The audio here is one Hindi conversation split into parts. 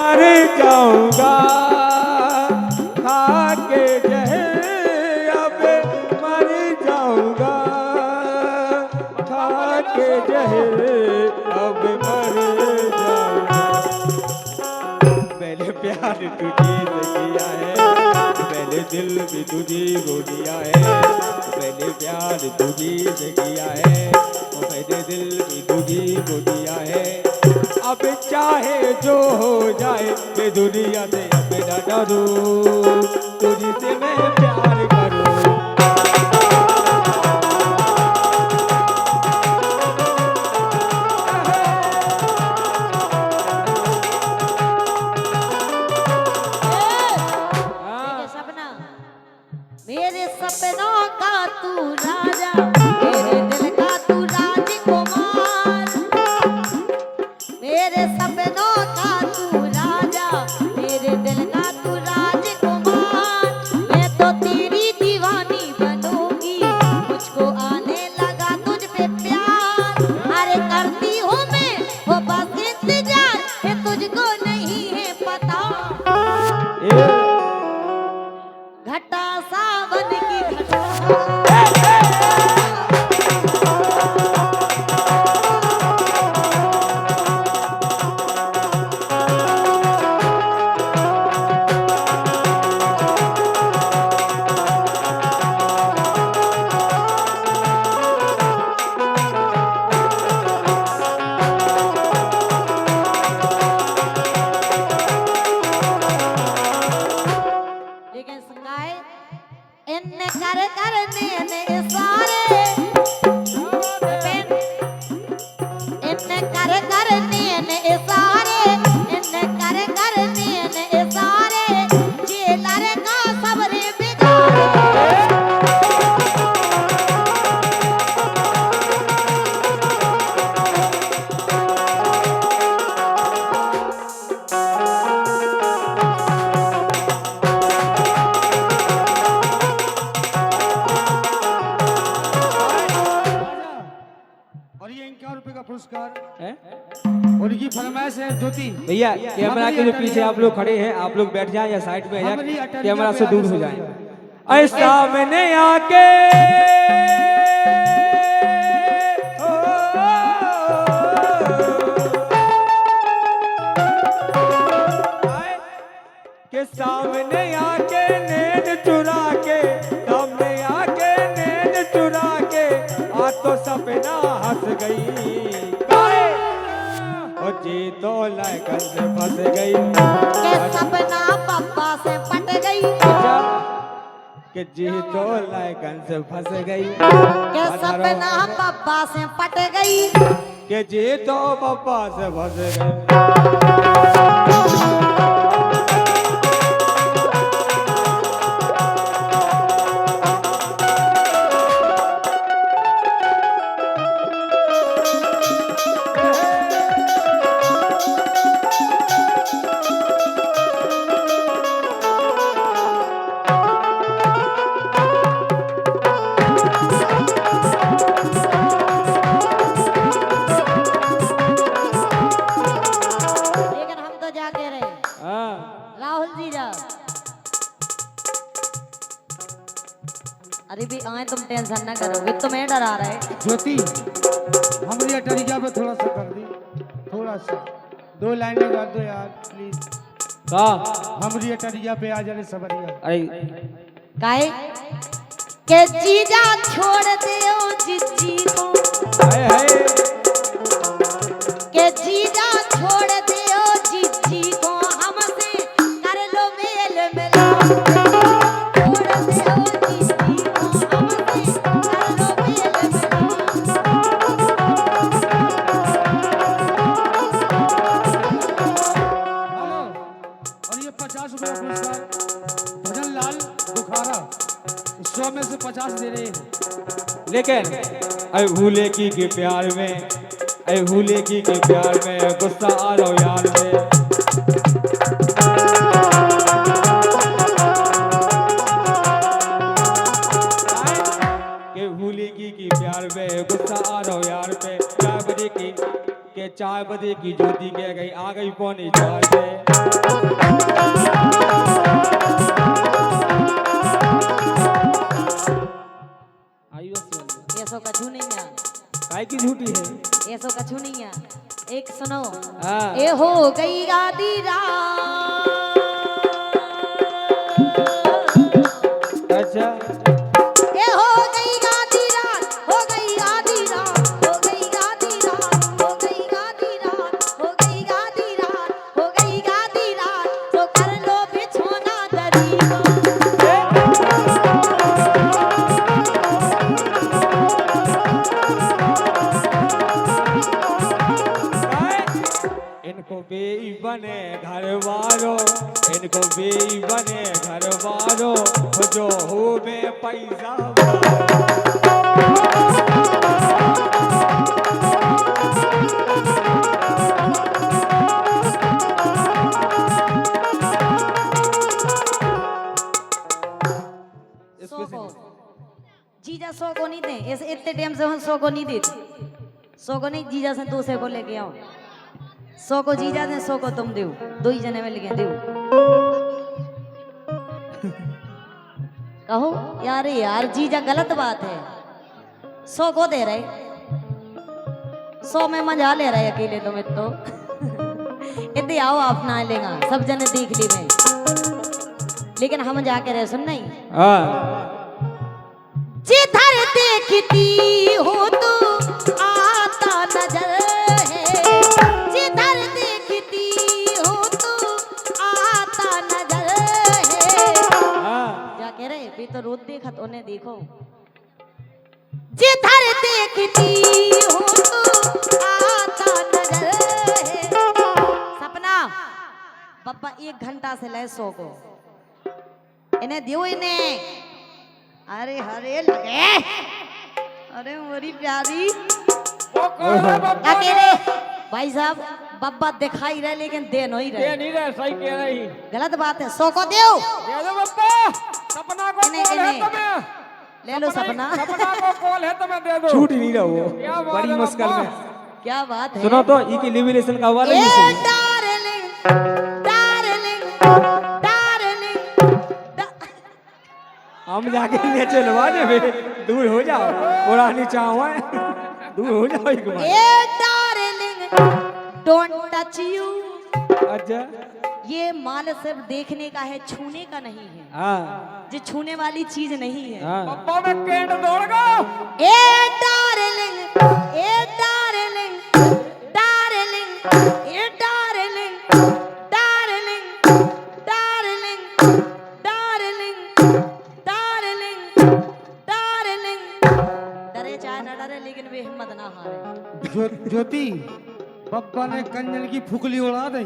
मर जाऊंगा खा के जहर, अब मर जाऊंगा खा के जहर, अब मर जाऊंगा। मैंने प्यार तुझे से किया है, मैंने दिल भी तुझे को दिया है, मैंने प्यार तुझे से किया है, मैंने दिल भी तुझे को दिया है। अब चाहे जो हो जाए मैं दुनिया से अब न डरूं, तुझसे मैं प्यार करूं। मेरे सपनों का तू राजा, मेरे दिल का तू राजकुमार। मेरे सपनों का तू राजा, मेरे दिल का तू राजकुमार। मैं तो तेरी दीवानी बनूंगी, मुझको आने लगा तुझ पे प्यार। अरे करती हूँ मैं वो बस इंतजार, ये तुझको नहीं है पता। घटा सावन की घटा, लेकिन संगाए इन कर करने ने सारे, इन कर करने ने सारे, इन कर करने ने सारे, जेलर का सबरे बिगाड़े। और ये 51 रुपए का पुरस्कार है? और इनकी फरमाइश है ज्योति भैया कैमरा के जो पीछे आप लोग खड़े हैं, आप लोग बैठ जाएं या साइड में या कैमरा से दूर हो जाएं। ऐसा मैंने आके के सामने आके नैन चुरा के, सामने आके नैन चुरा के, आ तो सपना हंस गई और जी तो लायकन से फंस गई। के सपना पप्पा से पट गई, कि जी तो लायकन से फंस गई। के सपना पप्पा से पट गई, कि जी तो पप्पा से फंस गई। लेकिन हम तो जाके रहे हाँ राहुल जी जा। अरे भी आए, तुम टेंशन ना करो, भी तुम्हें डरा रहे। ज्योति हमारी अटरिया पे थोड़ा सा कर दी, थोड़ा सा 2 लाइनें कर दो यार प्लीज। का हमारी अटरिया पे आ जाने सबरिया। अरे काहे के जीजा छोड़ दे ओ जीजी को, हाय हाय के जीजा छोड़ दे ओ जीजी को, हमसे कर लो मेल मिलाप। छोड़ दे ओ जीजी को, हमसे कर लो मेल मिलाप। हेलो, और ये 50 रुपए का पुरस्कार भजन लाल बुखारा 100 में से 50 दे रहे हैं। लेकिन अरे भूले की के प्यार में, अरे भूले की के प्यार में गुस्सा आ रहा हूँ यार में। के भूले की प्यार में गुस्सा आ रहा हूँ यार पे। 4 बजे की के 4 बजे की ज्योति कह गई, आ गई 3:45 पे। की झूठी है? ये सो कछु नहीं है। एक सुनो, हाँ। ए हो गई आधी रात, अच्छा ए हो गई आधी रात, हो गई आधी रात, हो गई आधी रात, हो गई आधी रात, हो गई आधी रात, हो गई आधी रात, तो कर लो बिछोना दरी को। इनको बेई बने घर वालों, इनको बेई बने घर वालों, जो हो में पैसा सौ को जीजा 100 को नहीं दे, ऐसे इतने टाइम से हम 100 को नहीं देते। 100 को नहीं, जीजा से 200 को लेके आओ। 100 को जीजा दे, 100 को तुम दो, दो ही जने में लेके दो। कहो यार, यार जीजा गलत बात है। 100 को दे रहे, 100 में मजा ले रहे अकेले तुम तो। इतने आओ अपना लेगा, सब जने देख ली मैं, लेकिन हम जाके रहे सुन नहीं। हाँ जिधर देखती हो तो आता नजर है, जिधर देखती हो तो आता नजर है। हाँ क्या कह रहे भी तो रोज देखा तो उन्हें देखो। जिधर देखती हो तो आता नजर है। सपना पप्पा 1 घंटा से ले 100 को इन्हें दियो, इन्हें। अरे हरे लगे, अरे मेरी प्यारी अकेले भाई साहब बब्बा दिखाई रहे लेकिन दे नहीं रहे। नहीं रहे, सही कह रही। गलत बात है। 100 को दो, दे दो बप्पा, सपना को इन्हें- कॉल है इन्हें। तुम्हें, ले लो सपना। सपना को कॉल है तुम्हें, दे दो। छूट नहीं रहा वो, क्या बात बड़ी है मुश्किल बप्पा? में। क्या बात है। सुनो तो ये की लिबरेशन का वाला ए ही सुनो। डार्लिंग, डार्लिंग, डार्लिंग, हम जाके ले चलवाने में दूर हो जाओ, पुरानी चाहो है, दूर हो जाओ एक बार। ए डार्लिंग, डोंट टच यू। अच्छा ये माल सिर्फ देखने का है, छूने का नहीं है। हाँ ये छूने वाली चीज नहीं है। हाँ पप्पा में केंट दौड़ गो। ए डार्लिंग, ए डार्लिंग, डार्लिंग, ए darling, darling, darling, darling, darling, darling. डरे चाहे न डरे लेकिन वे हिम्मत ना हारे। ज्योति बब्बा ने कंजन की फुकली उड़ा दी,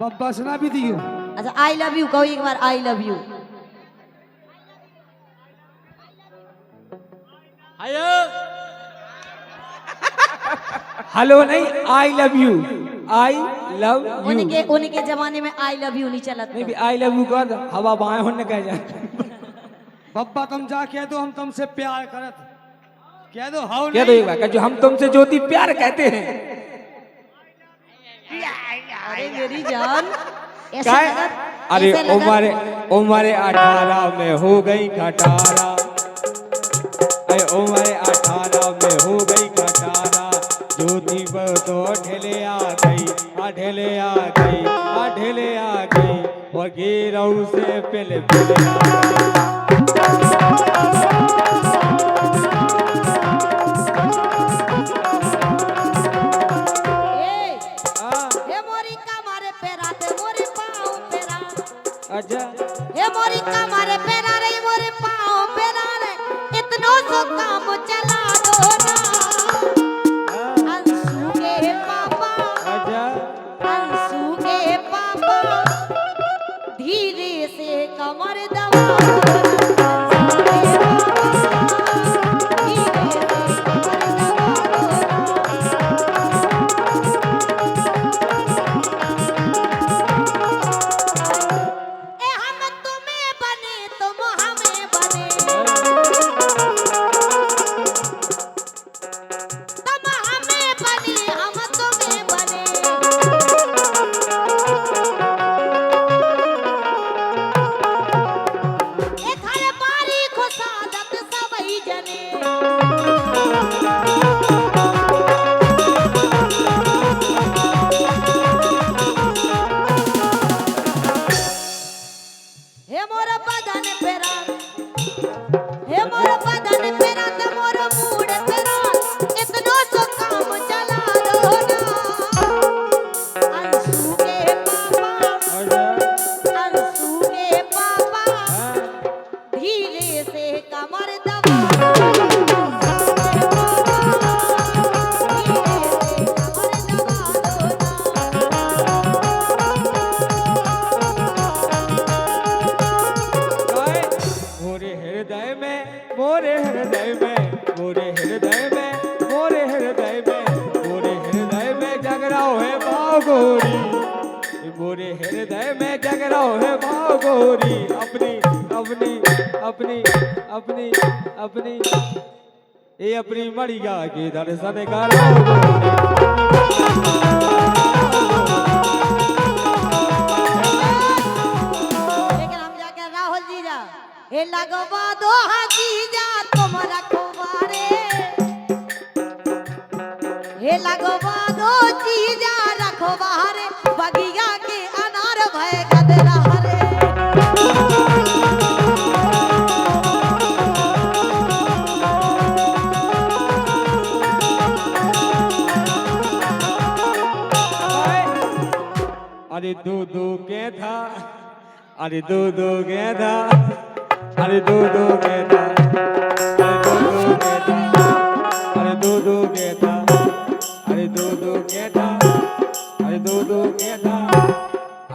बब्बा सुना भी दियो। अच्छा आई लव यू कहो एक बार, आई लव यू। हेलो नहीं, I love you, I love you. उनके उनके जमाने में आई लव यू नहीं चला था। नहीं भी आई लव यू कर हवा बाएं होने कह जाए। बब्बा तुम जा कह दो हम तुमसे प्यार करत, कह दो हाउ कह दो एक बार, जो हम तुमसे ज्योति प्यार कहते हैं। अरे मेरी जान, ऐसे क्या लगा, अरे ऐसे लगा- उम्र 18 में हो गई खटारा, अरे उम्र 18 में हो गई खटारा, ज्योति पर तो ढेले आ गई, ढेले आ गई, ढेले आ गई, और गिरऊ से पहले पहले आ ए, हाँ, हे मोरी कमरे पेरा ते मोरे पाँव पेरा, अच्छा हे मोरी कमरे पेरा रे मोरे पाँव पेरा रे, इतनो सो काम चला दो ना। हाँ, अंशु के पापा, अच्छा अंशु के पापा, धीरे से कमर दबा दो ना। अंशु के पापा, धीरे से कमर दबा दो ना। ए हम तुम्हें बने, तुम हमें बने, तुम हमें बने, हम तुम्हें बने। हृदय में जग रहो है भाव गोरी अपनी अपनी अपनी अपनी अपनी ये अपनी मड़िया के दर्शन करो लेकिन हम जाके राहुल जी जा हे लगवा दो हाजी जा तुम रखवारे हे लगवा दो चीजा रखवारे बगिया के अनार भय गदरा रे अरे दो के था अरे दो के था अरे दो के था अरे दो के था अरे दो के था अरे दो के था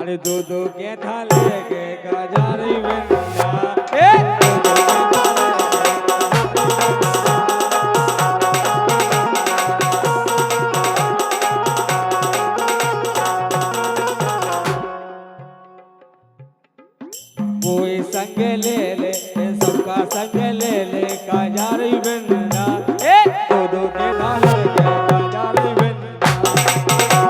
अरे दो के था लेके गजारी बिंदा कोई संग ले ले सबका संग ले ले काजारी बिंदा दो के थाल के काजारी बिंदा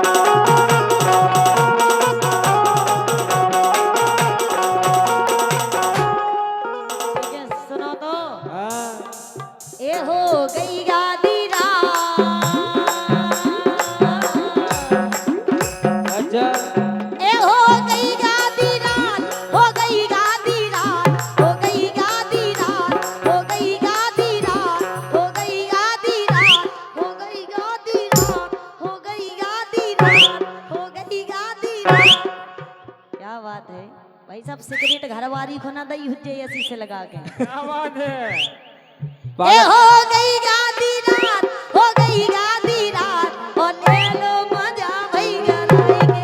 ठीक है सुनो तो हाँ ए हो गई गादी अच्छा ए हो गई गादी रात हो गई गादी रात हो गई गादी रात हो गई गादी रात हो गई गादी रात हो गई गादी रात हो गई गादी रात हो गई गादी रात क्या बात है भाई सब सिगरेट घरवारी को ना दई हुज्जे ऐसी से लगा के क्या बात है ए हो गई गादी रात हो गई गादी रात और ले लो मजा भई गराएंगे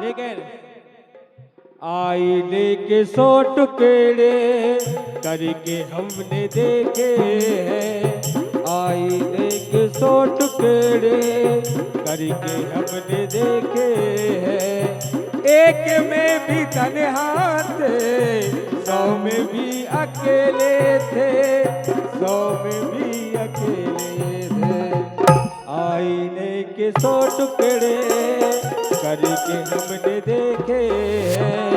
लेकिन आईने के 100 टुकड़े करके हमने देखे हैं आईने के 100 टुकड़े करके हमने देखे हैं एक में भी तन्हा थे 100 में भी अकेले थे 100 में भी अकेले थे आईने के 100 टुकड़े करके हमने देखे हैं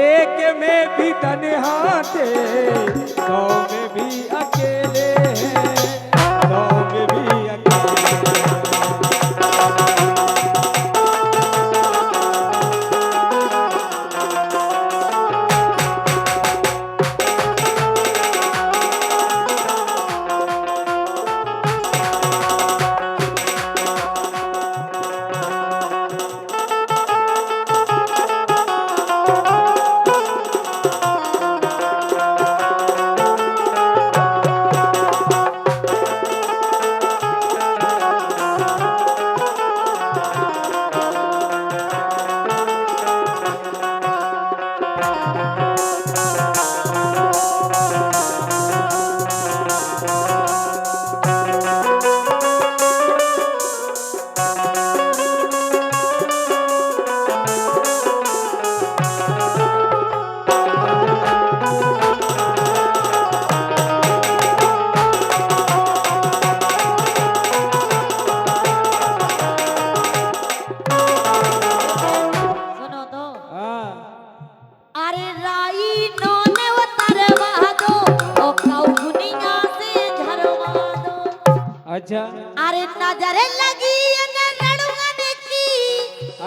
एक में भी तन्हा थे 100 में भी अकेले हैं 100 में भी अकेले अच्छा अरे नजर लगी न रड़ुगन की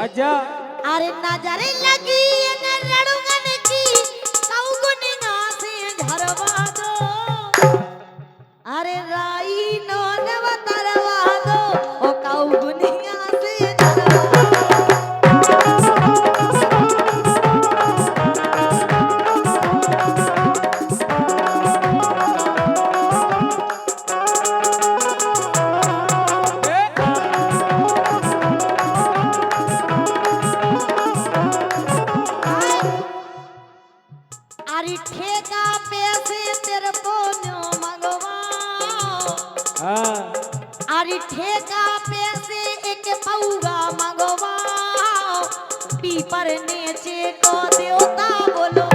अच्छा अरे नजर लगी न रड़ुगन की कऊ गुनिया से झरवा दो अरे राई नो नव तरवा दो ओ कऊ गुनिया से झरवा अरे ठेका पे से अरे ठेका पे से एक पौगा मंगवाओ पीपर नीचे को देवता बोलो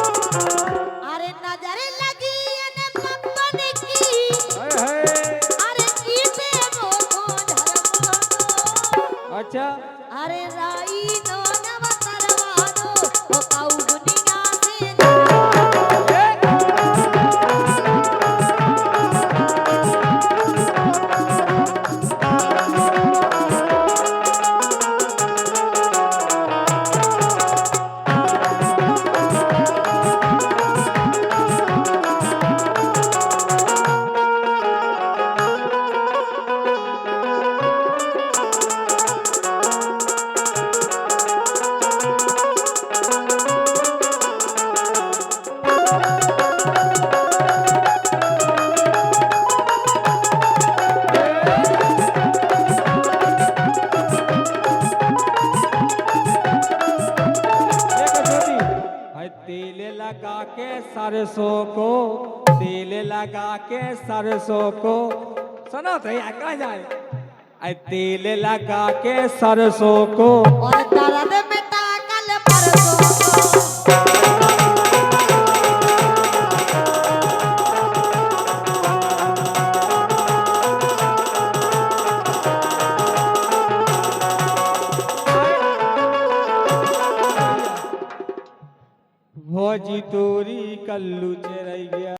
अरे नजर लगी ने पप्पन की हाय हाय। अरे कीते मोको धर्म अच्छा अरे राई नो नव तरवानो ओ काऊ दुनिया से देखो छोटी हाय तेल लगा के सरसों को तेल लगा के सरसों को सुनो तो यार कहाँ जाए हाय तेल लगा के सरसों को और दर्द मिटा कल परसों को